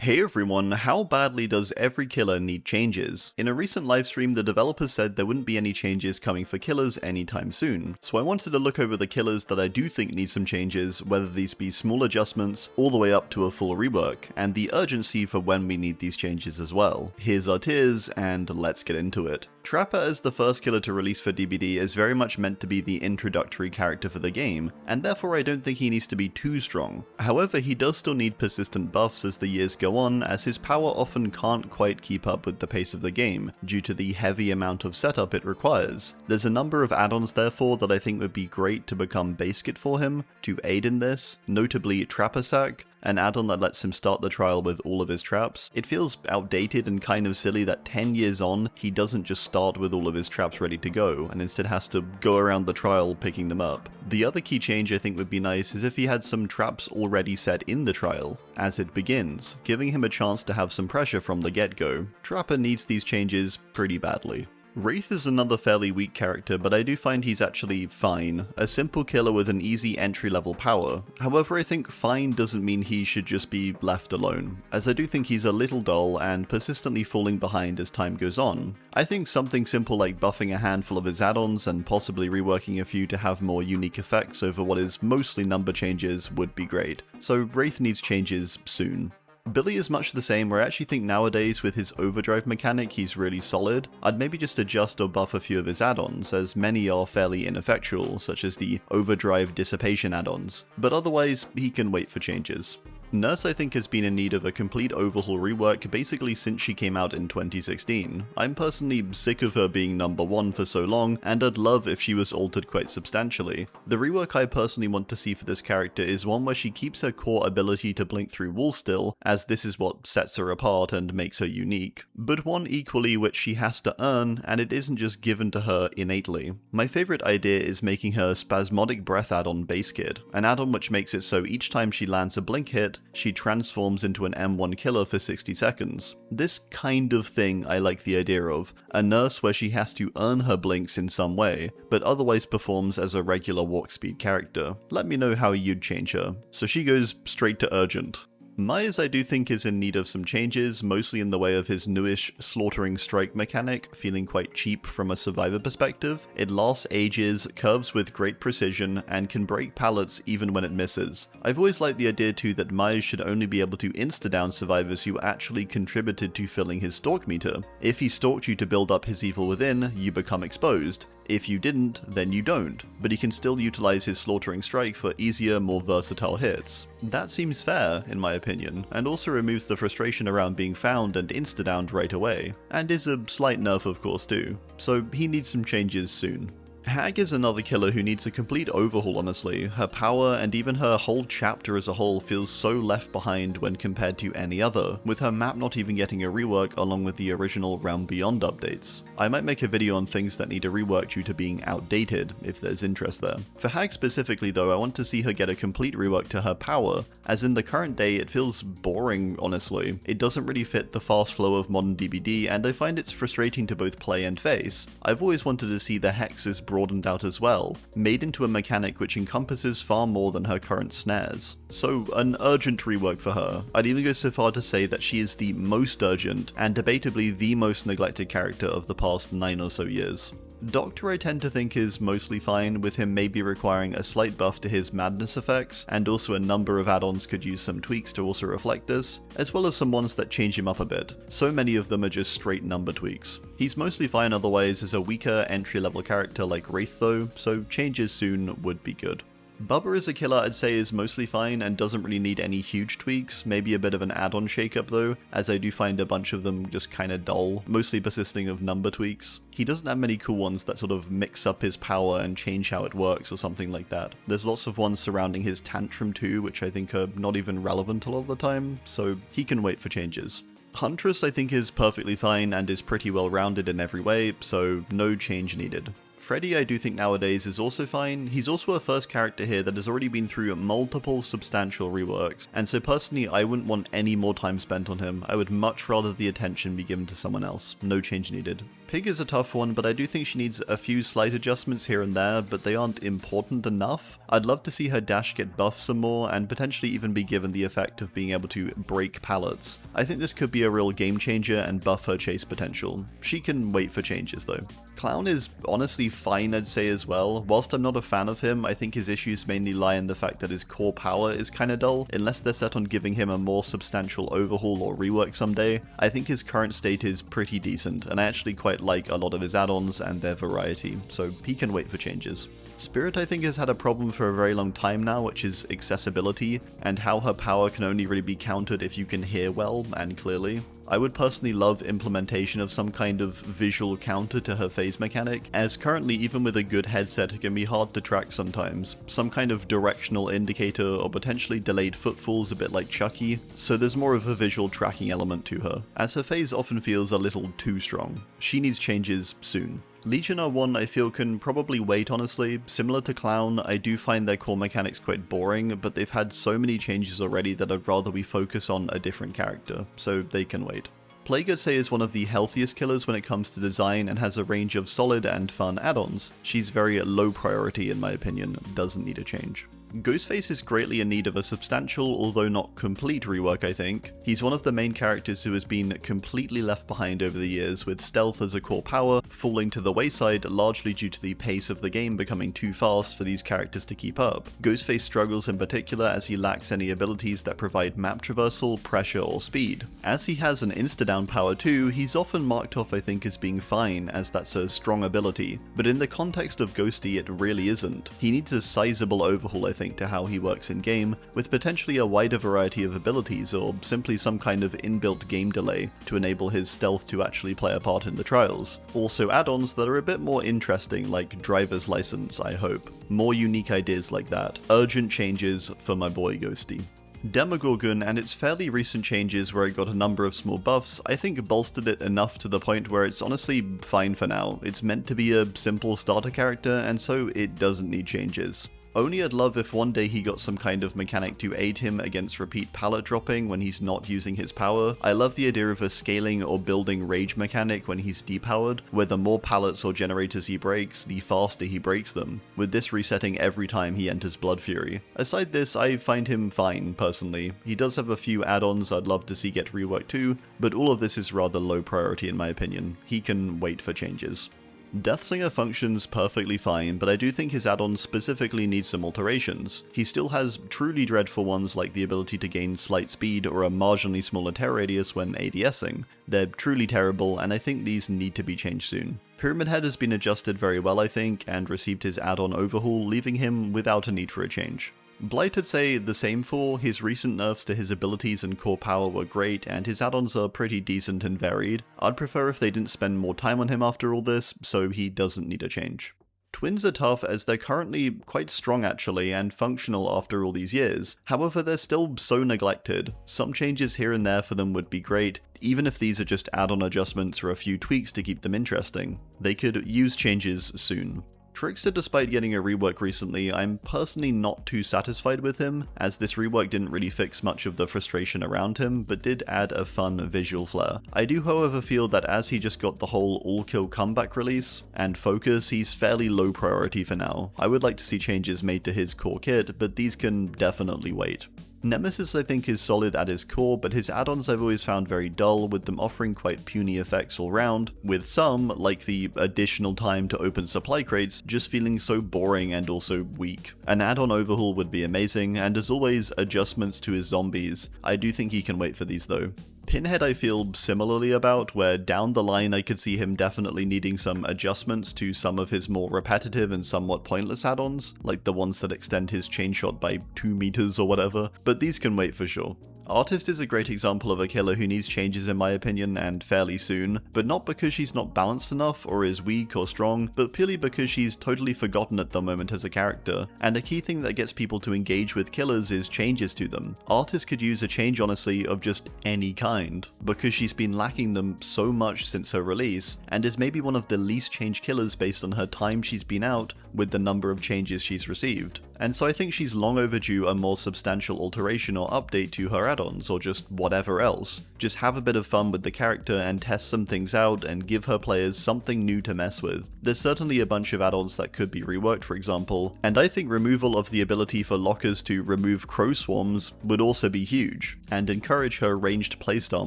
Hey everyone, how badly does every killer need changes? In a recent livestream, the developers said there wouldn't be any changes coming for killers anytime soon, so I wanted to look over the killers that I do think need some changes, whether these be small adjustments, all the way up to a full rework, and the urgency for when we need these changes as well. Here's our tiers, and let's get into it. Trapper as the first killer to release for DBD is very much meant to be the introductory character for the game, and therefore I don't think he needs to be too strong. However, he does still need persistent buffs as the years go on, as his power often can't quite keep up with the pace of the game, due to the heavy amount of setup it requires. There's a number of add-ons therefore that I think would be great to become base kit for him, to aid in this, notably Trapper Sack, an add-on that lets him start the trial with all of his traps. It feels outdated and kind of silly that 10 years on, he doesn't just start with all of his traps ready to go, and instead has to go around the trial picking them up. The other key change I think would be nice is if he had some traps already set in the trial, as it begins, giving him a chance to have some pressure from the get-go. Trapper needs these changes pretty badly. Wraith is another fairly weak character, but I do find he's actually fine. A simple killer with an easy entry-level power. However, I think fine doesn't mean he should just be left alone, as I do think he's a little dull and persistently falling behind as time goes on. I think something simple like buffing a handful of his add-ons and possibly reworking a few to have more unique effects over what is mostly number changes would be great. So Wraith needs changes soon. Billy is much the same, where I actually think nowadays with his overdrive mechanic he's really solid. I'd maybe just adjust or buff a few of his add-ons, as many are fairly ineffectual, such as the overdrive dissipation add-ons, but otherwise he can wait for changes. Nurse I think has been in need of a complete overhaul rework basically since she came out in 2016. I'm personally sick of her being number one for so long, and I'd love if she was altered quite substantially. The rework I personally want to see for this character is one where she keeps her core ability to blink through walls still, as this is what sets her apart and makes her unique, but one equally which she has to earn, and it isn't just given to her innately. My favourite idea is making her Spasmodic Breath add-on base kit, an add-on which makes it so each time she lands a blink hit, she transforms into an M1 killer for 60 seconds. This kind of thing I like the idea of, a nurse where she has to earn her blinks in some way, but otherwise performs as a regular walk speed character. Let me know how you'd change her. So she goes straight to urgent. Myers I do think is in need of some changes, mostly in the way of his newish slaughtering strike mechanic, feeling quite cheap from a survivor perspective. It lasts ages, curves with great precision, and can break pallets even when it misses. I've always liked the idea too that Myers should only be able to insta-down survivors who actually contributed to filling his stalk meter. If he stalked you to build up his evil within, you become exposed. If you didn't, then you don't, but he can still utilize his slaughtering strike for easier, more versatile hits. That seems fair, in my opinion, and also removes the frustration around being found and insta-downed right away, and is a slight nerf of course too, so he needs some changes soon. Hag is another killer who needs a complete overhaul honestly. Her power and even her whole chapter as a whole feels so left behind when compared to any other, with her map not even getting a rework along with the original Realm Beyond updates. I might make a video on things that need a rework due to being outdated, if there's interest there. For Hag specifically though, I want to see her get a complete rework to her power, as in the current day it feels boring honestly. It doesn't really fit the fast flow of modern DBD, and I find it's frustrating to both play and face. I've always wanted to see the hexes broadened out as well, made into a mechanic which encompasses far more than her current snares. So an urgent rework for her. I'd even go so far to say that she is the most urgent, and debatably the most neglected character of the past 9 or so years. Doctor I tend to think is mostly fine, with him maybe requiring a slight buff to his madness effects, and also a number of add-ons could use some tweaks to also reflect this, as well as some ones that change him up a bit. So many of them are just straight number tweaks. He's mostly fine otherwise as a weaker entry-level character like Wraith though, so changes soon would be good. Bubba as a killer I'd say is mostly fine and doesn't really need any huge tweaks, maybe a bit of an add-on shakeup though, as I do find a bunch of them just kinda dull, mostly persisting of number tweaks. He doesn't have many cool ones that sort of mix up his power and change how it works or something like that. There's lots of ones surrounding his tantrum too, which I think are not even relevant a lot of the time, so he can wait for changes. Huntress I think is perfectly fine and is pretty well rounded in every way, so no change needed. Freddy I do think nowadays is also fine. He's also a first character here that has already been through multiple substantial reworks, and so personally I wouldn't want any more time spent on him. I would much rather the attention be given to someone else. No change needed. Pig is a tough one, but I do think she needs a few slight adjustments here and there, but they aren't important enough. I'd love to see her dash get buffed some more, and potentially even be given the effect of being able to break pallets. I think this could be a real game changer and buff her chase potential. She can wait for changes though. Clown is honestly fine, I'd say, as well. Whilst I'm not a fan of him, I think his issues mainly lie in the fact that his core power is kinda dull. Unless they're set on giving him a more substantial overhaul or rework someday, I think his current state is pretty decent, and I actually quite like a lot of his add-ons and their variety, so he can wait for changes. Spirit I think has had a problem for a very long time now, which is accessibility, and how her power can only really be countered if you can hear well and clearly. I would personally love implementation of some kind of visual counter to her phase mechanic, as currently even with a good headset it can be hard to track sometimes. Some kind of directional indicator or potentially delayed footfalls a bit like Chucky, so there's more of a visual tracking element to her, as her phase often feels a little too strong. She needs changes soon. Legion are one I feel can probably wait honestly. Similar to Clown, I do find their core mechanics quite boring, but they've had so many changes already that I'd rather we focus on a different character, so they can wait. Plague I'd say is one of the healthiest killers when it comes to design and has a range of solid and fun add-ons. She's very low priority in my opinion, doesn't need a change. Ghostface is greatly in need of a substantial, although not complete rework I think. He's one of the main characters who has been completely left behind over the years, with stealth as a core power falling to the wayside largely due to the pace of the game becoming too fast for these characters to keep up. Ghostface struggles in particular as he lacks any abilities that provide map traversal, pressure or speed. As he has an insta-down power too, he's often marked off I think as being fine, as that's a strong ability, but in the context of Ghosty it really isn't. He needs a sizable overhaul I think to how he works in game, with potentially a wider variety of abilities or simply some kind of inbuilt game delay to enable his stealth to actually play a part in the trials. Also add-ons that are a bit more interesting, like driver's license I hope. More unique ideas like that. Urgent changes for my boy Ghosty. Demogorgon and its fairly recent changes where it got a number of small buffs, I think bolstered it enough to the point where it's honestly fine for now. It's meant to be a simple starter character and so it doesn't need changes. Only I'd love if one day he got some kind of mechanic to aid him against repeat pallet dropping when he's not using his power. I love the idea of a scaling or building rage mechanic when he's depowered, where the more pallets or generators he breaks, the faster he breaks them, with this resetting every time he enters Blood Fury. Aside this, I find him fine personally. He does have a few add-ons I'd love to see get reworked too, but all of this is rather low priority in my opinion. He can wait for changes. Deathslinger functions perfectly fine, but I do think his add-ons specifically need some alterations. He still has truly dreadful ones like the ability to gain slight speed or a marginally smaller tear radius when ADSing. They're truly terrible, and I think these need to be changed soon. Pyramid Head has been adjusted very well I think, and received his add-on overhaul, leaving him without a need for a change. Blight would say the same for. His recent nerfs to his abilities and core power were great, and his add-ons are pretty decent and varied. I'd prefer if they didn't spend more time on him after all this, so he doesn't need a change. Twins are tough as they're currently quite strong actually, and functional after all these years. However, they're still so neglected. Some changes here and there for them would be great, even if these are just add-on adjustments or a few tweaks to keep them interesting. They could use changes soon. Trickster, despite getting a rework recently, I'm personally not too satisfied with him, as this rework didn't really fix much of the frustration around him, but did add a fun visual flair. I do however feel that as he just got the whole all-kill comeback release and focus, he's fairly low priority for now. I would like to see changes made to his core kit, but these can definitely wait. Nemesis I think is solid at his core, but his add-ons I've always found very dull, with them offering quite puny effects all round, with some, like the additional time to open supply crates, just feeling so boring and also weak. An add-on overhaul would be amazing, and as always, adjustments to his zombies. I do think he can wait for these though. Pinhead I feel similarly about, where down the line I could see him definitely needing some adjustments to some of his more repetitive and somewhat pointless add-ons, like the ones that extend his chain shot by 2 meters or whatever, but these can wait for sure. Artist is a great example of a killer who needs changes in my opinion, and fairly soon, but not because she's not balanced enough or is weak or strong, but purely because she's totally forgotten at the moment as a character, and a key thing that gets people to engage with killers is changes to them. Artist could use a change honestly of just any kind. behind, because she's been lacking them so much since her release, and is maybe one of the least changed killers based on her time she's been out with the number of changes she's received. And so I think she's long overdue a more substantial alteration or update to her add-ons, or just whatever else. Just have a bit of fun with the character and test some things out and give her players something new to mess with. There's certainly a bunch of add-ons that could be reworked, for example, and I think removal of the ability for lockers to remove crow swarms would also be huge, and encourage her ranged playstyle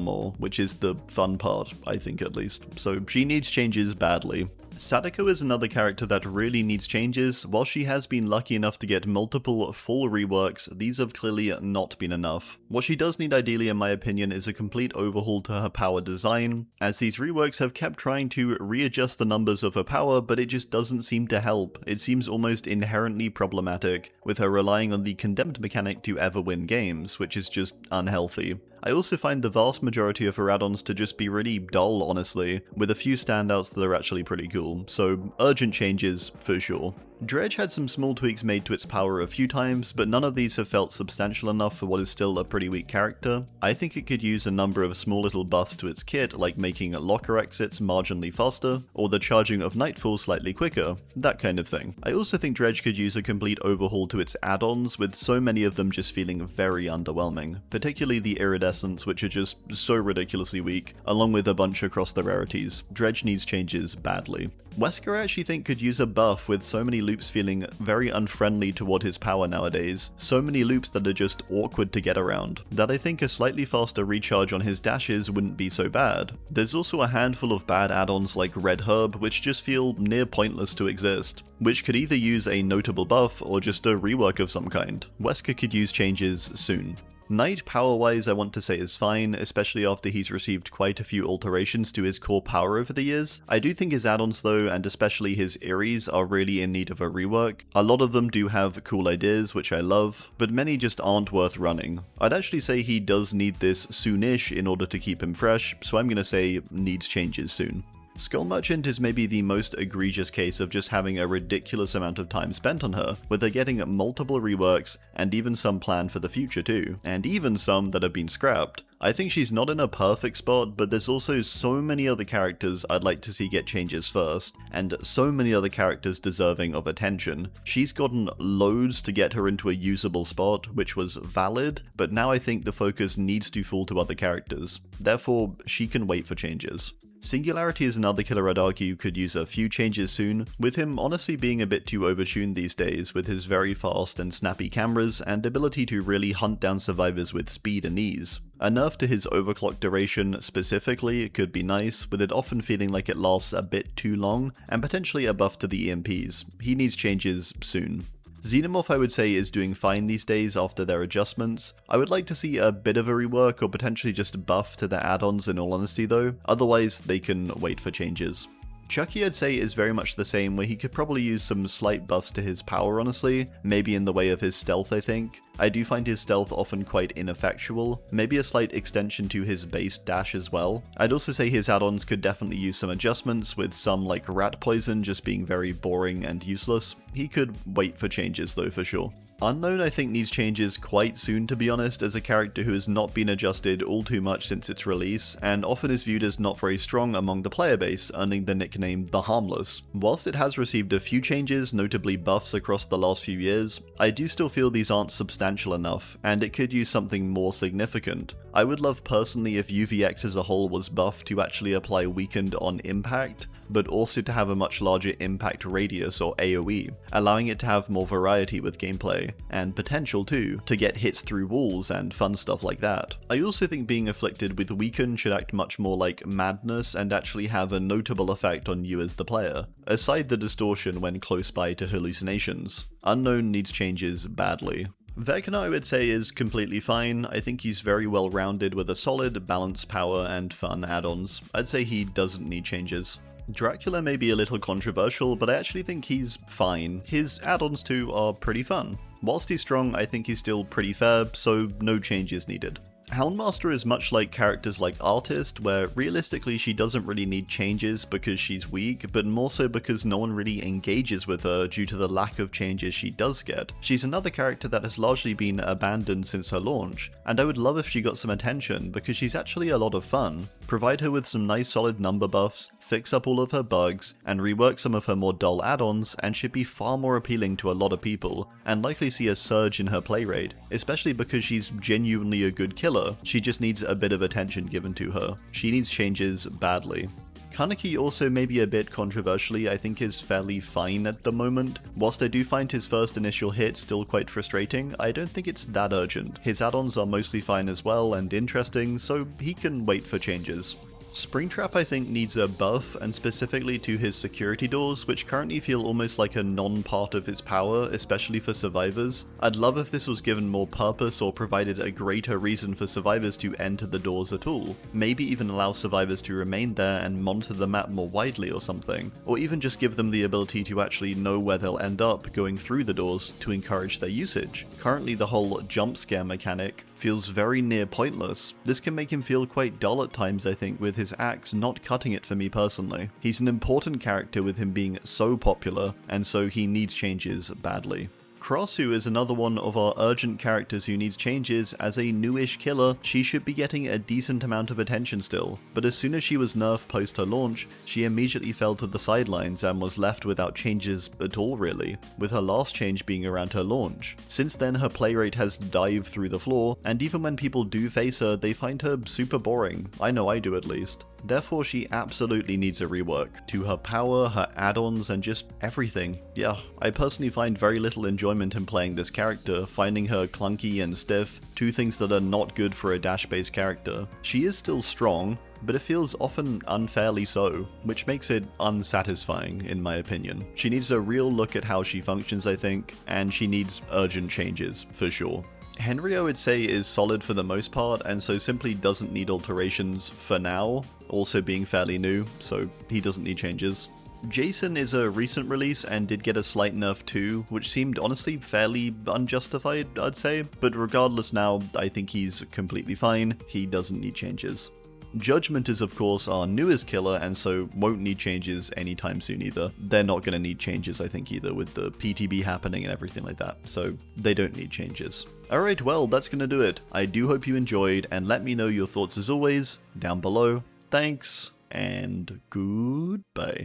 more, which is the fun part, I think at least. So she needs changes badly. Sadako is another character that really needs changes. While she has been lucky enough to get multiple full reworks, these have clearly not been enough. What she does need ideally, in my opinion, is a complete overhaul to her power design, as these reworks have kept trying to readjust the numbers of her power, but it just doesn't seem to help. It seems almost inherently problematic, with her relying on the condemned mechanic to ever win games, which is just unhealthy. I also find the vast majority of her add-ons to just be really dull, honestly, with a few standouts that are actually pretty cool, so urgent changes for sure. Dredge had some small tweaks made to its power a few times, but none of these have felt substantial enough for what is still a pretty weak character. I think it could use a number of small little buffs to its kit, like making locker exits marginally faster, or the charging of Nightfall slightly quicker, that kind of thing. I also think Dredge could use a complete overhaul to its add-ons, with so many of them just feeling very underwhelming, particularly the Iridescents, which are just so ridiculously weak, along with a bunch across the rarities. Dredge needs changes badly. Wesker I actually think could use a buff, with so many loops feeling very unfriendly toward his power nowadays, so many loops that are just awkward to get around, that I think a slightly faster recharge on his dashes wouldn't be so bad. There's also a handful of bad add-ons like Red Herb which just feel near pointless to exist, which could either use a notable buff or just a rework of some kind. Wesker could use changes soon. Knight power-wise I want to say is fine, especially after he's received quite a few alterations to his core power over the years. I do think his add-ons though, and especially his Eries, are really in need of a rework. A lot of them do have cool ideas, which I love, but many just aren't worth running. I'd actually say he does need this soonish in order to keep him fresh, so I'm gonna say needs changes soon. Skull Merchant is maybe the most egregious case of just having a ridiculous amount of time spent on her, with her getting multiple reworks, and even some planned for the future too, and even some that have been scrapped. I think she's not in a perfect spot, but there's also so many other characters I'd like to see get changes first, and so many other characters deserving of attention. She's gotten loads to get her into a usable spot, which was valid, but now I think the focus needs to fall to other characters. Therefore, she can wait for changes. Singularity is another killer I'd argue could use a few changes soon, with him honestly being a bit too overtuned these days with his very fast and snappy cameras and ability to really hunt down survivors with speed and ease. A nerf to his overclock duration specifically could be nice, with it often feeling like it lasts a bit too long, and potentially a buff to the EMPs. He needs changes soon. Xenomorph I would say is doing fine these days after their adjustments. I would like to see a bit of a rework or potentially just a buff to their add-ons in all honesty though, otherwise they can wait for changes. Chucky I'd say is very much the same, where he could probably use some slight buffs to his power honestly, maybe in the way of his stealth I think. I do find his stealth often quite ineffectual, maybe a slight extension to his base dash as well. I'd also say his add-ons could definitely use some adjustments, with some like Rat Poison just being very boring and useless. He could wait for changes though for sure. Unknown I think needs changes quite soon to be honest, as a character who has not been adjusted all too much since its release, and often is viewed as not very strong among the player base, earning the nickname The Harmless. Whilst it has received a few changes, notably buffs across the last few years, I do still feel these aren't substantial enough, and it could use something more significant. I would love personally if UVX as a whole was buffed to actually apply weakened on impact, but also to have a much larger impact radius or AoE, allowing it to have more variety with gameplay, and potential too, to get hits through walls and fun stuff like that. I also think being afflicted with weaken should act much more like madness and actually have a notable effect on you as the player, aside the distortion when close by to hallucinations. Unknown needs changes badly. Vecna I would say is completely fine. I think he's very well rounded with a solid, balanced power and fun add-ons. I'd say he doesn't need changes. Dracula may be a little controversial, but I actually think he's fine. His add-ons too are pretty fun. Whilst he's strong, I think he's still pretty fair, so no changes needed. Houndmaster is much like characters like Artist, where realistically she doesn't really need changes because she's weak, but more so because no one really engages with her due to the lack of changes she does get. She's another character that has largely been abandoned since her launch, and I would love if she got some attention because she's actually a lot of fun. Provide her with some nice solid number buffs, fix up all of her bugs, and rework some of her more dull add-ons, and should be far more appealing to a lot of people, and likely see a surge in her play rate, especially because she's genuinely a good killer. She just needs a bit of attention given to her. She needs changes badly. Kaneki also, maybe a bit controversially, I think is fairly fine at the moment. Whilst I do find his first initial hit still quite frustrating, I don't think it's that urgent. His add-ons are mostly fine as well and interesting, so he can wait for changes. Springtrap I think needs a buff, and specifically to his security doors, which currently feel almost like a non-part of his power, especially for survivors. I'd love if this was given more purpose or provided a greater reason for survivors to enter the doors at all. Maybe even allow survivors to remain there and monitor the map more widely or something, or even just give them the ability to actually know where they'll end up going through the doors to encourage their usage. Currently the whole jump scare mechanic feels very near pointless. This can make him feel quite dull at times I think, with his axe not cutting it for me personally. He's an important character with him being so popular, and so he needs changes badly. Krasue is another one of our urgent characters who needs changes. As a newish killer, she should be getting a decent amount of attention still, but as soon as she was nerfed post her launch, she immediately fell to the sidelines and was left without changes at all really, with her last change being around her launch. Since then her play rate has dived through the floor, and even when people do face her, they find her super boring. I know I do at least. Therefore she absolutely needs a rework to her power, her add-ons, and just everything. Yeah, I personally find very little enjoyment in playing this character, finding her clunky and stiff, two things that are not good for a dash-based character. She is still strong, but it feels often unfairly so, which makes it unsatisfying in my opinion. She needs a real look at how she functions I think, and she needs urgent changes, for sure. Henry I would say is solid for the most part, and so simply doesn't need alterations for now, also being fairly new, so he doesn't need changes. Jason is a recent release and did get a slight nerf too, which seemed honestly fairly unjustified I'd say, but regardless now I think he's completely fine, he doesn't need changes. Judgment is of course our newest killer, and so won't need changes anytime soon either. They're not going to need changes I think either, with the PTB happening and everything like that, so they don't need changes. Alright, well that's going to do it. I do hope you enjoyed, and let me know your thoughts as always down below. Thanks, and goodbye.